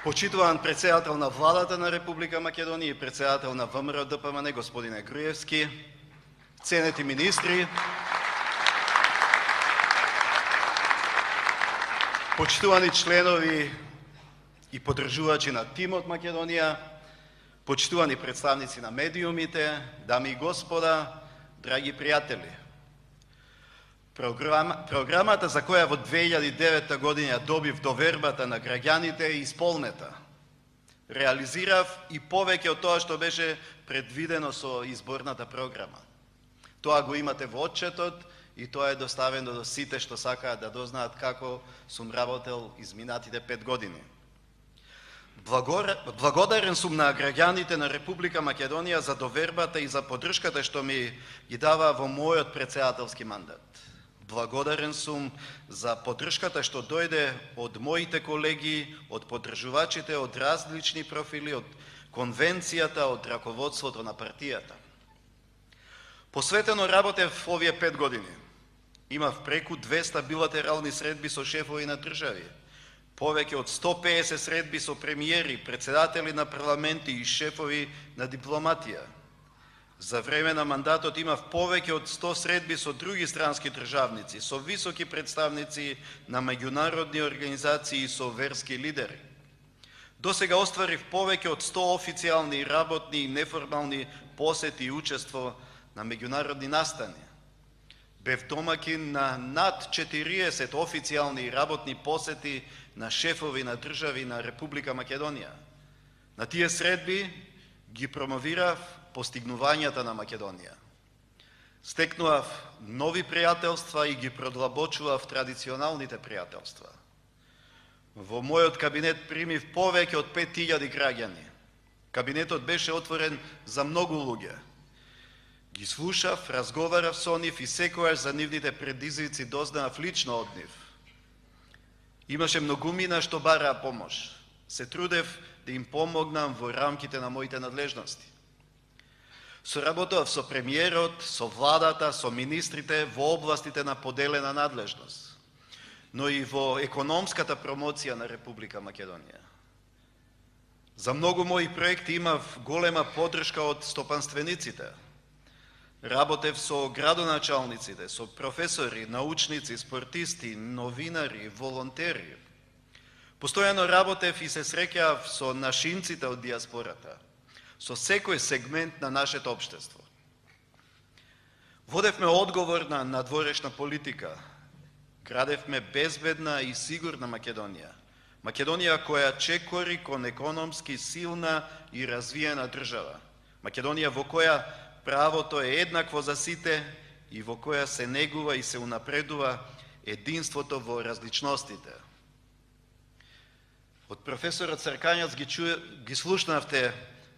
Почитуван председател на владата на Република Македонија и председател на ВМРО ДПМН господине Груевски, ценети министри, почитувани членови и поддржувачи на тимот Македонија, почитувани представници на медиумите, дами и господа, драги пријатели. Програмата за која во 2009 година добив довербата на граѓаните е исполнета. Реализирав и повеќе од тоа што беше предвидено со изборната програма. Тоа го имате во отчетот и тоа е доставено до сите што сакаат да дознаат како сум работел изминатите 5 години. Благодарен сум на граѓаните на Република Македонија за довербата и за поддршката што ми ги дава во мојот претседателски мандат. Благодарен сум за поддршката што дојде од моите колеги, од поддржувачите, од различни профили, од конвенцијата, од раководството на партијата. Посветено работев овие 5 години. Имав преку 200 билатерални средби со шефови на држави, повеќе од 150 средби со премиери, председатели на парламенти и шефови на дипломатија. За време на мандатот имав повеќе од 100 средби со други странски државници, со високи представници на меѓународни организации и со верски лидери. Досега остварив повеќе од 100 официјални, работни и неформални посети и учество на меѓународни настани. Бев домакин на над 40 официјални и работни посети на шефови на држави на Република Македонија. На тие средби ги промовирав постигнувањата на Македонија. Стекнував нови пријателства и ги продлабочував традиционалните пријателства. Во мојот кабинет примив повеќе од 5000 граѓани. Кабинетот беше отворен за многу луѓе. Ги слушав, разговарав со нив и секојаш за нивните предизвици дознав лично од нив. Имаше многумина што бараа помош. Се трудев да им помогнам во рамките на моите надлежности. Соработував со премиерот, со владата, со министрите во областите на поделена надлежност, но и во економската промоција на Република Македонија. За многу мои проекти имав голема поддршка од стопанствениците. Работев со градоначалниците, со професори, научници, спортисти, новинари, волонтери. Постојано работев и се среќав со нашинците од диаспората, со секој сегмент на нашето општество. Водевме одговорна надворешна политика. Градевме безбедна и сигурна Македонија. Македонија која чекори кон економски силна и развиена држава. Македонија во која правото е еднакво за сите и во која се негува и се унапредува единството во различностите. Од професорот Саркањац ги слушнавте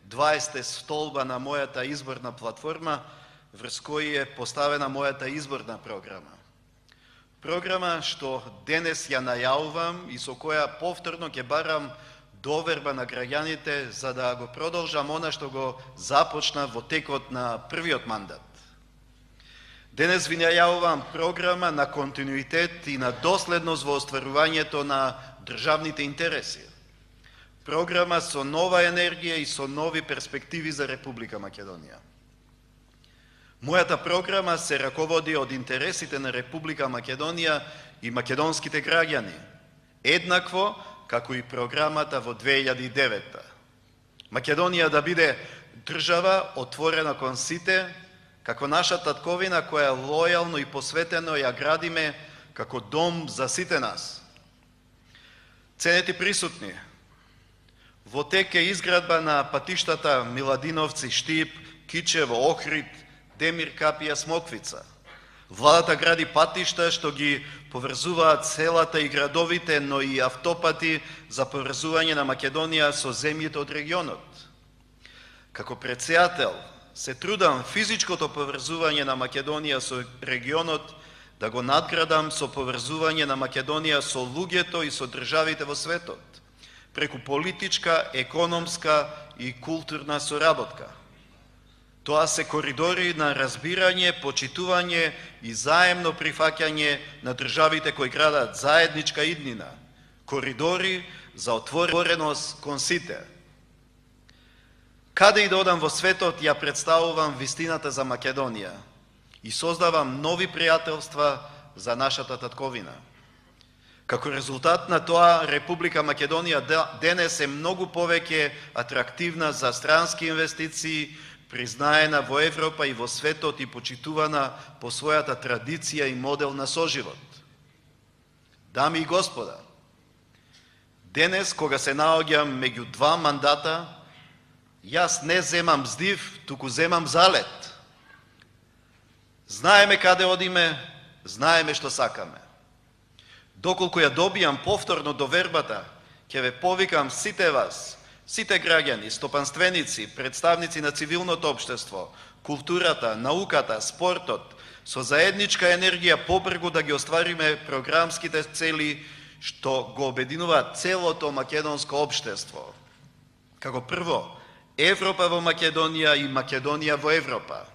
20 столба на мојата изборна платформа, врз кои е поставена мојата изборна програма. Програма што денес ја најавувам и со која повторно ќе барам доверба на граѓаните за да го продолжам она што го започна во текот на првиот мандат. Денес ви најавувам програма на континуитет и на доследност во остварувањето на државните интереси. Програма со нова енергија и со нови перспективи за Република Македонија. Мојата програма се раководи од интересите на Република Македонија и македонските граѓани, еднакво како и програмата во 2009. Македонија да биде држава отворена кон сите, како наша татковина која лојално и посветено ја градиме како дом за сите нас. Ценети присутни, во тек е изградба на патиштата Миладиновци, Штип, Кичево, Охрид, Демир, Капија, Смоквица. Владата гради патишта што ги поврзуваат селата и градовите, но и автопати за поврзување на Македонија со земјите од регионот. Како председател се трудам физичкото поврзување на Македонија со регионот да го надградам со поврзување на Македонија со луѓето и со државите во светот, преку политичка, економска и културна соработка. Тоа се коридори на разбирање, почитување и заемно прифаќање на државите кои градат заедничка иднина, коридори за отвореност кон сите. Каде и да одам во светот, ја представувам вистината за Македонија и создавам нови пријателства за нашата татковина. Како резултат на тоа, Република Македонија денес е многу повеќе атрактивна за странски инвестиции, признаена во Европа и во светот и почитувана по својата традиција и модел на соживот. Дами и господа, денес, кога се наоѓам меѓу два мандата, јас не земам здив, туку земам залет. Знаеме каде одиме, знаеме што сакаме. Доколку ја добијам повторно довербата, ќе ве повикам сите вас, сите граѓани, стопанственици, представници на цивилното општество, културата, науката, спортот, со заедничка енергија побргу да ги оствариме програмските цели што го обединуваат целото македонско општество. Како прво, Европа во Македонија и Македонија во Европа.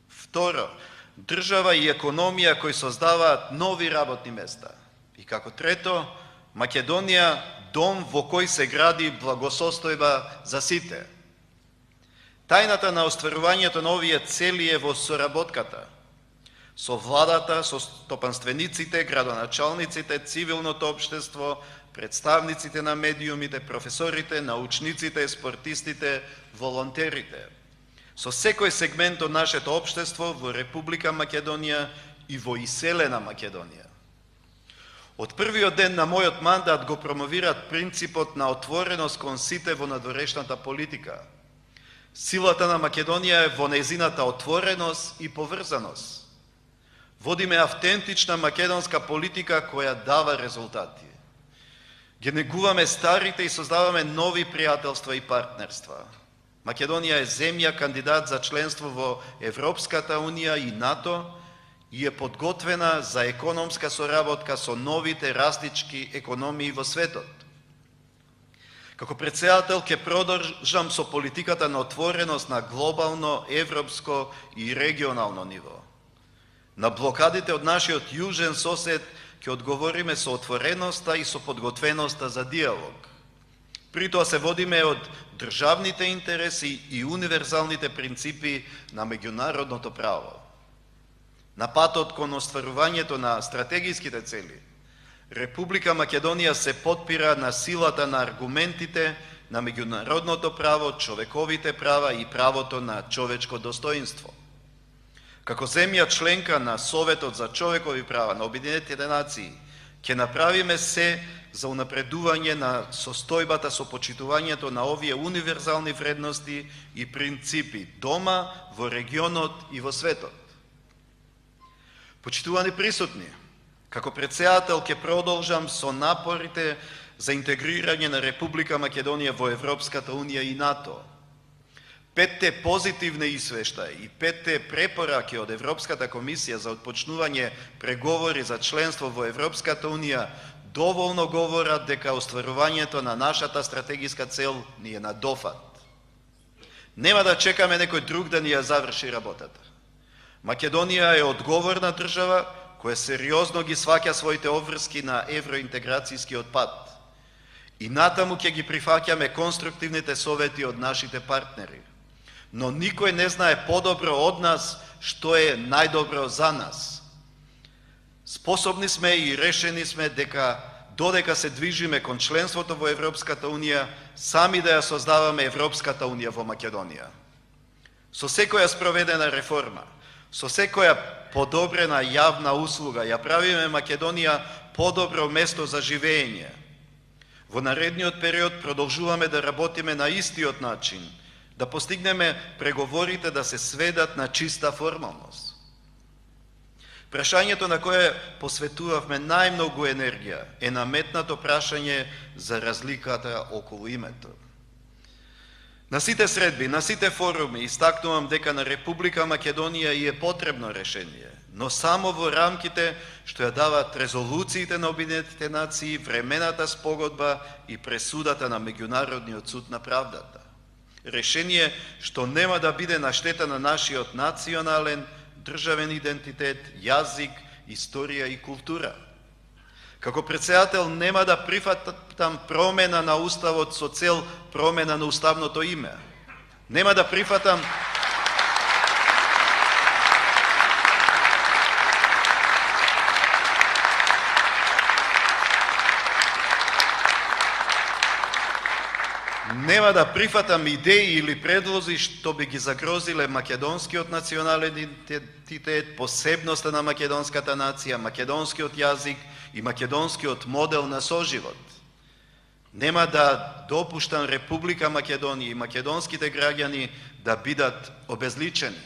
Второ, држава и економија кои создаваат нови работни места. И како трето, Македонија дом во кој се гради благосостојба за сите. Тајната на остварувањето на овие цели е во соработката со владата, со стопанствениците, градоначалниците, цивилното општество, представниците на медиумите, професорите, научниците, спортистите, волонтерите, со секој сегмент од нашето општество во Република Македонија и во иселена Македонија. Од првиот ден на мојот мандат го промовират принципот на отвореност кон сите во надворешната политика. Силата на Македонија е во нејзината отвореност и поврзаност. Водиме автентична македонска политика која дава резултати. Ги негуваме старите и создаваме нови пријателства и партнерства. Македонија е земја кандидат за членство во Европската Унија и НАТО и е подготвена за економска соработка со новите растички економии во светот. Како председател ќе продолжам со политиката на отвореност на глобално, европско и регионално ниво. На блокадите од нашиот јужен сосед ќе одговориме со отвореноста и со подготвеноста за диалог. При тоа се водиме од државните интереси и универзалните принципи на меѓународното право. На патот кон остварувањето на стратегиските цели, Република Македонија се потпира на силата на аргументите на меѓународното право, човековите права и правото на човечко достоинство. Како земја членка на Советот за човекови права на Обединетите нации, ќе направиме се за унапредување на состојбата со почитувањето на овие универзални вредности и принципи дома, во регионот и во светот. Почитувани присутни, како председател ќе продолжам со напорите за интегрирање на Република Македонија во Европската Унија и НАТО. 5 позитивни извештаи и 5 препораки од Европската комисија за отпочнување преговори за членство во Европската Унија доволно говорат дека остварувањето на нашата стратегиска цел ни е на дофат. Нема да чекаме некој друг да ни ја заврши работата. Македонија е одговорна држава која сериозно ги сваќа своите обврски на евроинтеграцијскиот пат. И натаму ќе ги прифаќаме конструктивните совети од нашите партнери. Но никој не знае подобро од нас што е најдобро за нас. Способни сме и решени сме дека додека се движиме кон членството во Европската Унија, сами да ја создаваме Европската Унија во Македонија. Со секоја спроведена реформа, со секоја подобрена јавна услуга, ја правиме Македонија подобро место за живење. Во наредниот период продолжуваме да работиме на истиот начин, да постигнеме преговорите да се сведат на чиста формалност. Прашањето на кое посветувавме најмногу енергија е наметнато прашање за разликата околу името. На сите средби, на сите форуми истакнувам дека на Република Македонија и е потребно решение, но само во рамките што ја дават резолуциите на Обединетите нации, времената спогодба и пресудата на Меѓународниот суд на правдата. Решение што нема да биде на штета на нашиот национален, државен идентитет, јазик, историја и култура. Како председател нема да прифатам промена на Уставот со цел промена на уставното име. Нема да прифатам идеи или предлози што би ги загрозиле македонскиот национален идентитет, посебноста на македонската нација, македонскиот јазик и македонскиот модел на соживот. Нема да допуштам Република Македонија и македонските граѓани да бидат обезличени.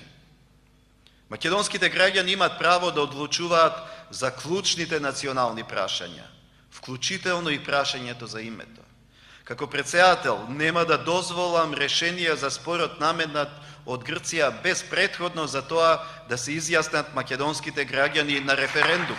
Македонските граѓани имат право да одлучуваат за клучните национални прашања, вклучително и прашањето за името. Како председател нема да дозволам решенија за спорот наметнат од Грција без претходно за тоа да се изјаснат македонските граѓани на референдум.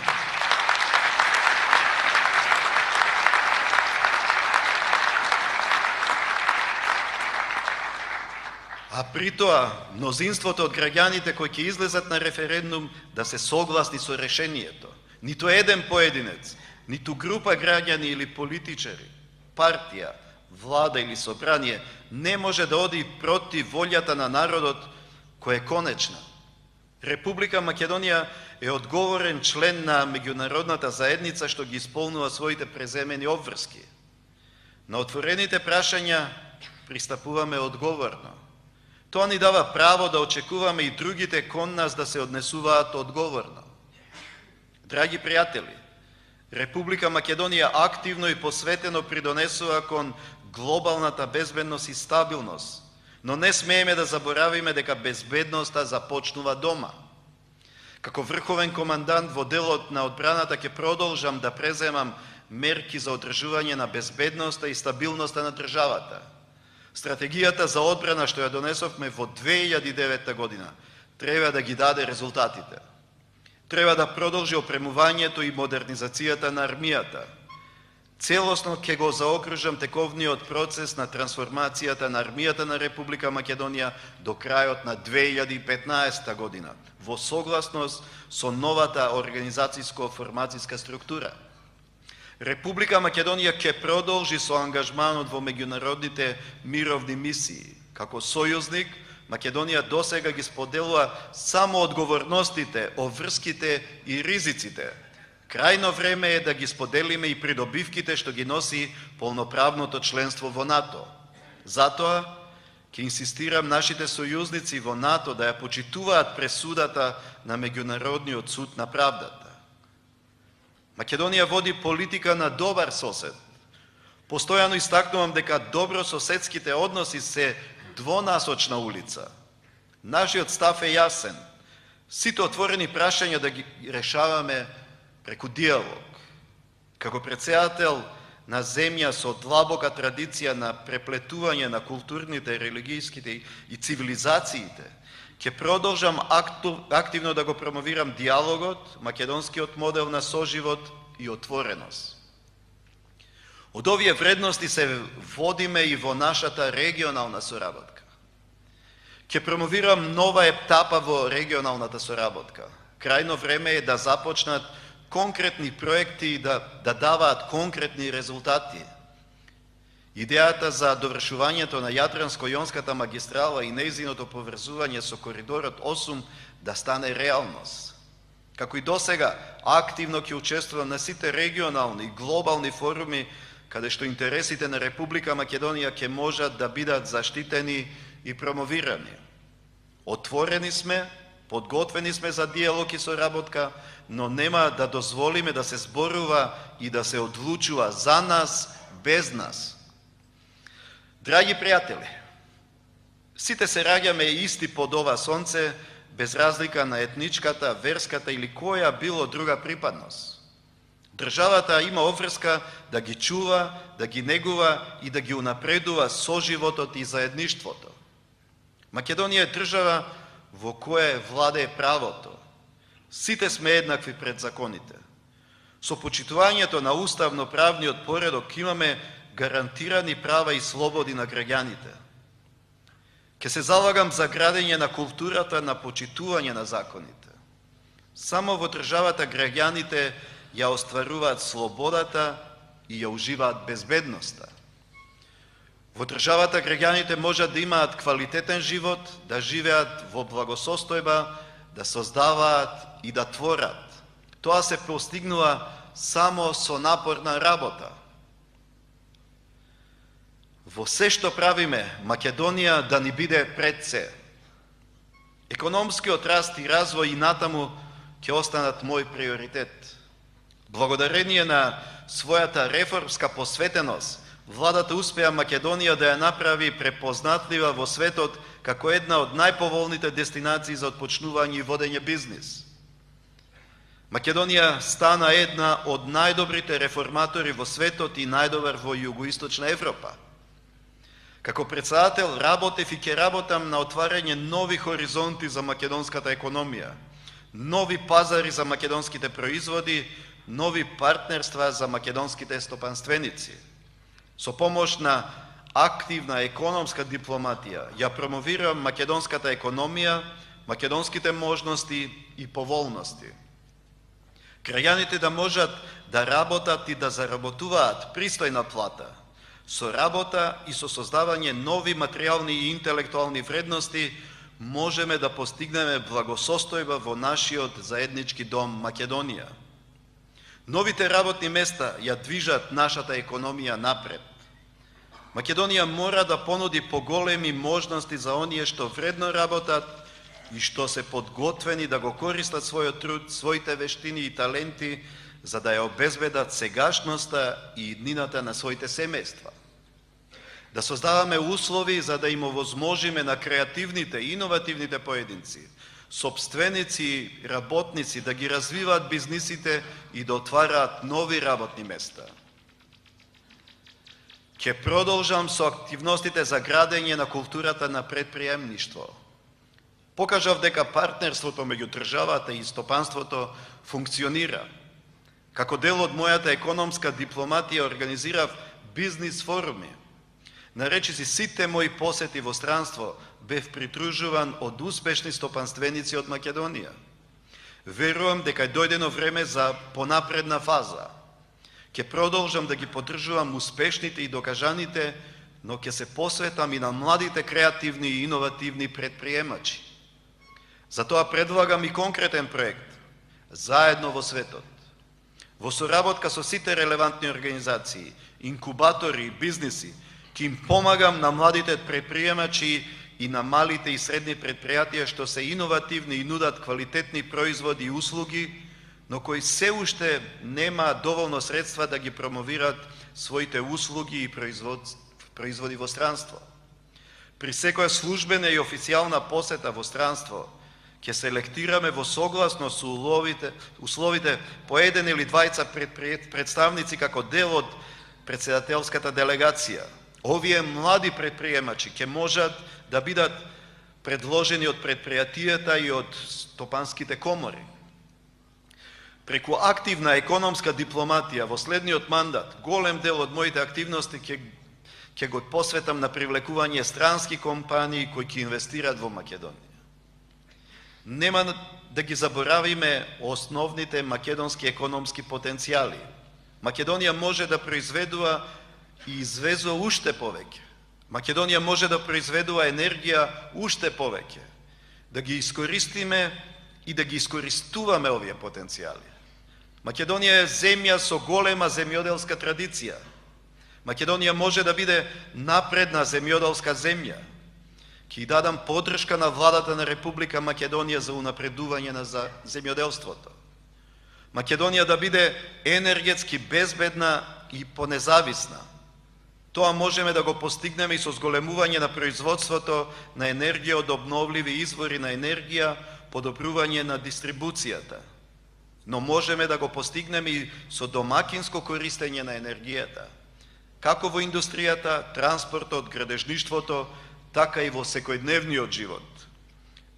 А при тоа, мнозинството од граѓаните кои ќе излезат на референдум да се согласни со решението. Ниту еден поединец, ниту група граѓани или политичари, партија, влада или собрание не може да оди против волјата на народот која е конечна. Република Македонија е одговорен член на меѓународната заедница што ги исполнува своите преземени обврски. На отворените прашања пристапуваме одговорно. Тоа ни дава право да очекуваме и другите кон нас да се однесуваат одговорно. Драги пријатели, Република Македонија активно и посветено придонесува кон глобалната безбедност и стабилност, но не смееме да заборавиме дека безбедноста започнува дома. Како врховен командант во делот на одбраната ќе продолжам да преземам мерки за одржување на безбедноста и стабилноста на државата. Стратегијата за одбрана што ја донесовме во 2009 година треба да ги даде резултатите. Треба да продолжи опремувањето и модернизацијата на армијата. Целосно ќе го заокружам тековниот процес на трансформацијата на армијата на Република Македонија до крајот на 2015 година, во согласност со новата организацијско-формацијска структура. Република Македонија ќе продолжи со ангажманот во меѓународните мировни мисии. Како сојузник, Македонија досега ги споделува само одговорностите, обврските и ризиците. Крајно време е да ги споделиме и придобивките што ги носи полноправното членство во НАТО. Затоа ќе инсистирам нашите сојузници во НАТО да ја почитуваат пресудата на Меѓународниот суд на правдата. Македонија води политика на добар сосед. Постојано истакнувам дека добрососедските односи се двонасочна улица. Нашиот став е јасен. Сите отворени прашања да ги решаваме преку диалог. Како председател на земја со длабока традиција на преплетување на културните, религијските и цивилизациите, ќе продолжам активно да го промовирам диалогот, македонскиот модел на соживот и отвореност. Од овие вредности се водиме и во нашата регионална соработка. Ќе промовирам нова етапа во регионалната соработка. Крајно време е да започнат конкретни проекти и да даваат конкретни резултати. Идејата за довршувањето на Јадранско-Јонската магистрала и нејзиното поврзување со коридорот 8 да стане реалност. Како и досега, активно ќе учествувам на сите регионални и глобални форуми каде што интересите на Република Македонија ќе можат да бидат заштитени и промовирани. Отворени сме, подготвени сме за диалог и соработка, но нема да дозволиме да се зборува и да се одлучува за нас, без нас. Драги пријатели, сите се раѓаме исти под ова сонце, без разлика на етничката, верската или која било друга припадност. Државата има обврска да ги чува, да ги негува и да ги унапредува соживотот и заедништвото. Македонија е држава во која владее правото. Сите сме еднакви пред законите. Со почитувањето на уставно-правниот поредок имаме гарантирани права и слободи на граѓаните. Ке се залагам за градење на културата на почитување на законите. Само во државата граѓаните ја остваруваат слободата и ја уживаат безбедноста. Во државата граѓаните можат да имаат квалитетен живот, да живеат во благосостојба, да создаваат и да творат. Тоа се постигнува само со напорна работа. Во се што правиме, Македонија да ни биде пред се. Економскиот раст и развој и натаму ќе останат мој приоритет. Благодарение на својата реформска посветеност, владата успеа Македонија да ја направи препознатлива во светот како една од најповолните дестинации за отпочнување и водење бизнис. Македонија стана една од најдобрите реформатори во светот и најдобар во југоисточна Европа. Како председател работев и ќе работам на отварање нови хоризонти за македонската економија, нови пазари за македонските производи, нови партнерства за македонските стопанственици. Со помош на активна економска дипломатија ја промовирам македонската економија, македонските можности и поволности. Граѓаните да можат да работат и да заработуваат пристојна плата, со работа и со создавање нови материјални и интелектуални вредности можеме да постигнеме благосостојба во нашиот заеднички дом Македонија. Новите работни места ја движат нашата економија напред. Македонија мора да понуди поголеми можности за оние што вредно работат и што се подготвени да го користат својот труд, своите вештини и таленти за да ја обезбедат сегашноста и иднината на своите семејства. Да создаваме услови за да им овозможиме на креативните и иновативните поединци, сопственици и работници да ги развиваат бизнисите и да отвараат нови работни места. Ќе продолжам со активностите за градење на културата на предприемништво. Покажав дека партнерството меѓу државата и стопанството функционира. Како дел од мојата економска дипломатија организирав бизнис форуми. Наречиси сите мои посети во странство бев придружуван од успешни стопанственици од Македонија. Верувам дека е дојдено време за понапредна фаза. Ќе продолжам да ги поддржувам успешните и докажаните, но ќе се посветам и на младите креативни и иновативни предприемачи. Затоа предлагам и конкретен проект заедно во светот. Во соработка со сите релевантни организации, инкубатори и бизниси, ќе им помагам на младите предприемачи и на малите и средни предпријатија што се иновативни и нудат квалитетни производи и услуги, но кои се уште нема доволно средства да ги промовираат своите услуги и производи во странство. При секоја службена и официјална посета во странство ќе селектираме во согласност со условите по еден или двајца представници како дел од председателската делегација. Овие млади предприемачи ќе можат да бидат предложени од предпријатијата и од стопанските комори. Преку активна економска дипломатија во следниот мандат, голем дел од моите активности ќе го посветам на привлекување странски компании кои ќе инвестираат во Македонија. Нема да ги заборавиме основните македонски економски потенцијали. Македонија може да произведува и извезува уште повеќе. Македонија може да произведува енергија уште повеќе. Да ги искористиме и да ги искористуваме овие потенцијали. Македонија е земја со голема земјоделска традиција. Македонија може да биде напредна земјоделска земја. Ќе дадам поддршка на владата на Република Македонија за унапредување на земјоделството. Македонија да биде енергетски безбедна и понезависна. Тоа можеме да го постигнеме и со зголемување на производството на енергија од обновливи извори на енергија, подобрување на дистрибуцијата. Но можеме да го постигнеме и со домакинско користење на енергијата, како во индустријата, транспортот, градежништвото, така и во секојдневниот живот.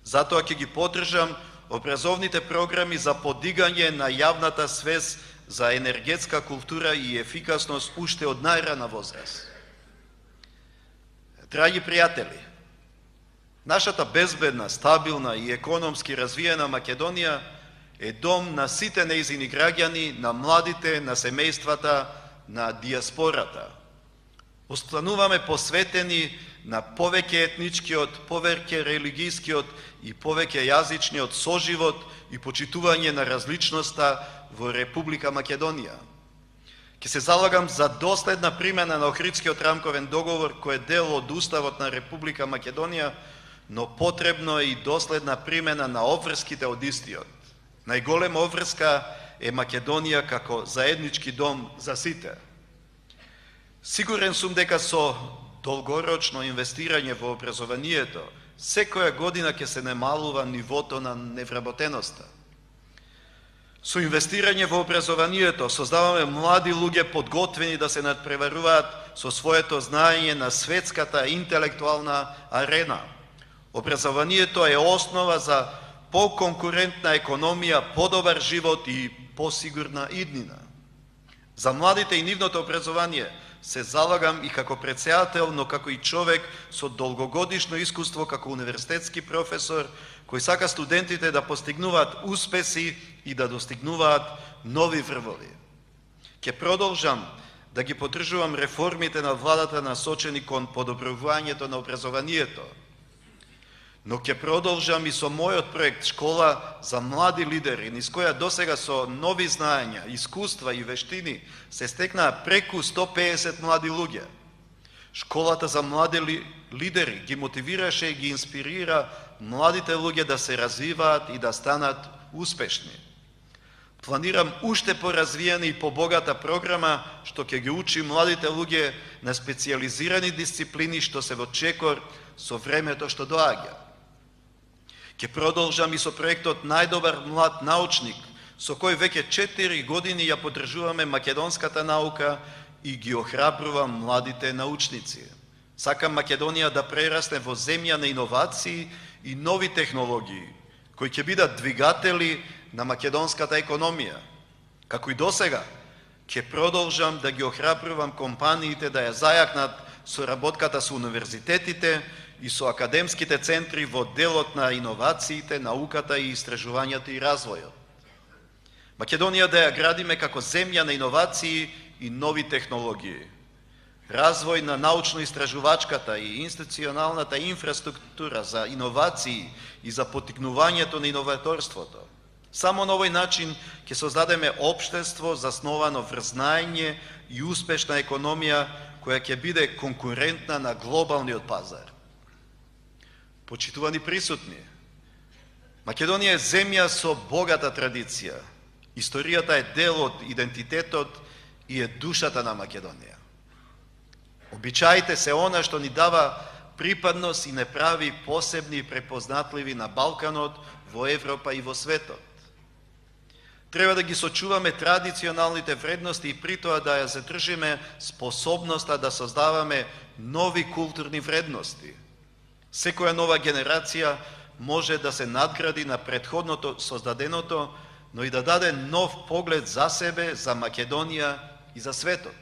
Затоа ќе ги поддржам образовните програми за подигање на јавната свест за енергетска култура и ефикасност уште од најрана возраст. Драги пријатели, нашата безбедна, стабилна и економски развиена Македонија е дом на сите нејзини граѓани, на младите, на семејствата, на диаспората. Остануваме посветени на повеќе етничкиот, повеќе религискиот и повеќе јазичниот соживот и почитување на различноста во Република Македонија. Ќе се залагам за доследна примена на Охридскиот рамковен договор, кој е дел од Уставот на Република Македонија, но потребно е и доследна примена на обврските од истиот. Најголема обврска е Македонија како заеднички дом за сите. Сигурен сум дека со долгорочно инвестирање во образованието, секоја година ќе се намалува нивото на невработеноста. Со инвестирање во образованието создаваме млади луѓе подготвени да се надпреваруваат со своето знаење на светската интелектуална арена. Образованието е основа за поконкурентна економија, подобар живот и посигурна иднина. За младите и нивното образование се залагам и како председател, но како и човек со долгогодишно искуство како универзитетски професор, кој сака студентите да постигнуваат успеси и да достигнуваат нови врвови. Ќе продолжам да ги поддржувам реформите на владата насочени кон подобрувањето на образованието, но ќе продолжам и со мојот проект Школа за млади лидери, низ која досега со нови знаења, искуства и вештини се стекнаа преку 150 млади луѓе. Школата за млади лидери ги мотивираше и ги инспирира младите луѓе да се развиваат и да станат успешни. Планирам уште поразвиена и побогата програма што ќе ги учи младите луѓе на специјализирани дисциплини што се во чекор со времето што доаѓа. Ќе продолжам и со проектот Најдобар млад научник, со кој веќе 4 години ја поддржуваме македонската наука и ги охрабрувам младите научници. Сакам Македонија да прерасне во земја на иновации и нови технологии, кои ќе бидат двигатели на македонската економија. Како и досега, ќе продолжам да ги охрабрувам компаниите да ја зајакнат соработката со универзитетите и со академските центри во делот на иновациите, науката и истражувањето и развојот. Македонија да ја градиме како земја на иновации и нови технологии. Развој на научно-истражувачката и институционалната инфраструктура за иновации и за поттикнувањето на иноваторството. Само на овој начин ќе создадеме општество засновано врз знаење и успешна економија која ќе биде конкурентна на глобалниот пазар. Почитувани присутни, Македонија е земја со богата традиција. Историјата е дел од идентитетот и е душата на Македонија. Обичаите се она што ни дава припадност и не прави посебни и препознатливи на Балканот, во Европа и во светот. Треба да ги сочуваме традиционалните вредности и при тоа да ја задржиме способноста да создаваме нови културни вредности. Секоја нова генерација може да се надгради на претходното создаденото, но и да даде нов поглед за себе, за Македонија и за светот.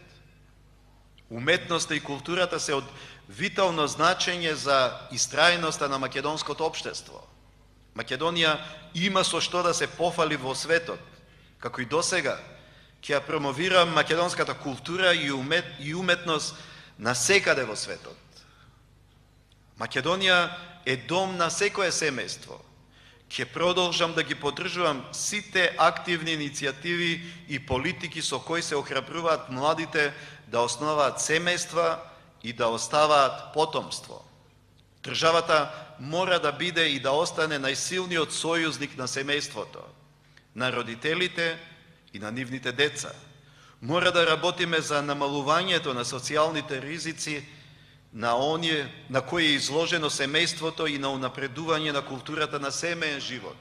Уметноста и културата се од витално значење за истрајноста на македонското општество. Македонија има со што да се пофали во светот. Како и досега, ќе ја промовира македонската култура и уметност насекаде во светот. Македонија е дом на секое семејство. Ќе продолжам да ги поддржувам сите активни иницијативи и политики со кои се охрабруваат младите да основаат семејства и да оставаат потомство. Државата мора да биде и да остане најсилниот сојузник на семејството, на родителите и на нивните деца. Мора да работиме за намалувањето на социјалните ризици на оние на кои е изложено семејството и на унапредување на културата на семеен живот.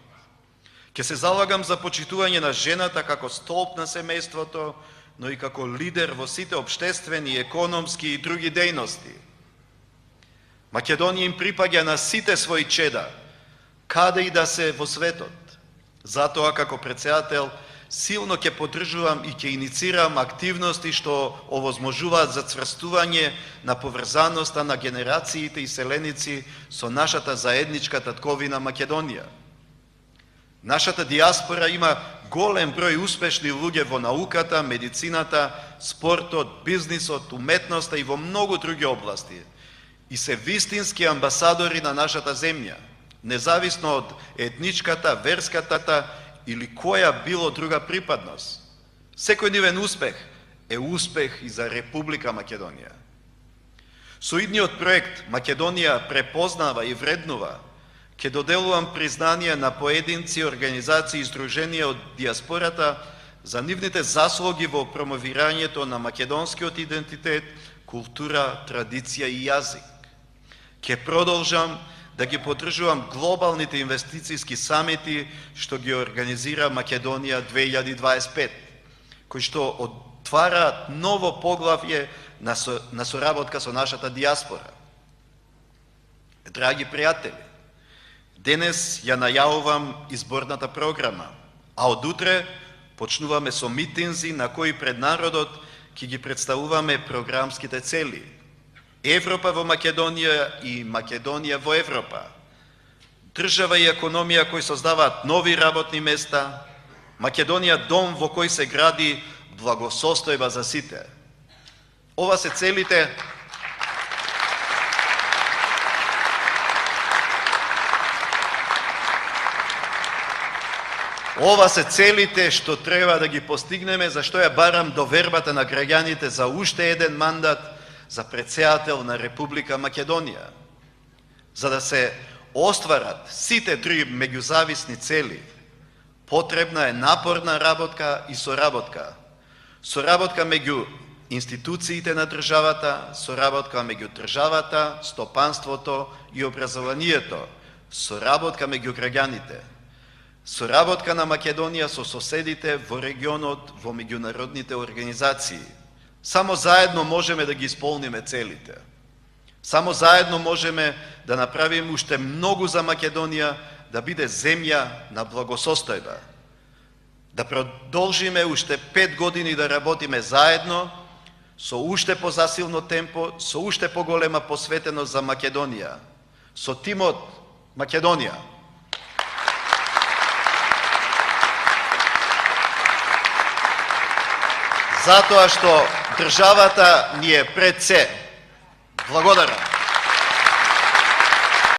Ќе се залагам за почитување на жената како столб на семејството, но и како лидер во сите општествени, економски и други дејности. Македонија им припаѓа на сите своји чеда, каде и да се во светот. Затоа, како председател, силно ќе поддржувам и ќе иницирам активности што овозможуваат зацврстување на поврзаноста на генерациите и селеници со нашата заедничка татковина Македонија. Нашата диаспора има голем број успешни луѓе во науката, медицината, спортот, бизнисот, уметноста и во многу други области. И се вистински амбасадори на нашата земја, независно од етничката, верската или која било друга припадност. Секој нивен успех е успех и за Република Македонија. Со идниот проект Македонија препознава и вреднува, ќе доделувам признание на поединци, организации и здруженија од диаспората за нивните заслуги во промовирањето на македонскиот идентитет, култура, традиција и јазик. Ќе продолжам да ги поддржувам глобалните инвестицијски самити што ги организира Македонија 2025, кои што отвараат ново поглавје на соработка со нашата диаспора. Драги пријатели, денес ја најавувам изборната програма, а од утре почнуваме со митинзи на кои пред народот ќе ги представуваме програмските цели. Европа во Македонија и Македонија во Европа. Држава и економија кои создаваат нови работни места. Македонија дом во кој се гради благосостојба за сите. Ова се целите што треба да ги постигнеме, зашто ја барам довербата на граѓаните за уште еден мандат за претседател на Република Македонија. За да се остварат сите три меѓузависни цели, потребна е напорна работка и соработка. Соработка меѓу институциите на државата, соработка меѓу државата, стопанството и образованието, соработка меѓу граѓаните. Соработка на Македонија со соседите во регионот, во меѓународните организации. Само заедно можеме да ги исполниме целите. Само заедно можеме да направиме уште многу за Македонија да биде земја на благосостојба. Да продолжиме уште 5 години да работиме заедно, со уште позасилно темпо, со уште поголема посветеност за Македонија. Со тимот Македонија. Затоа што државата ни е пред се. Благодарам.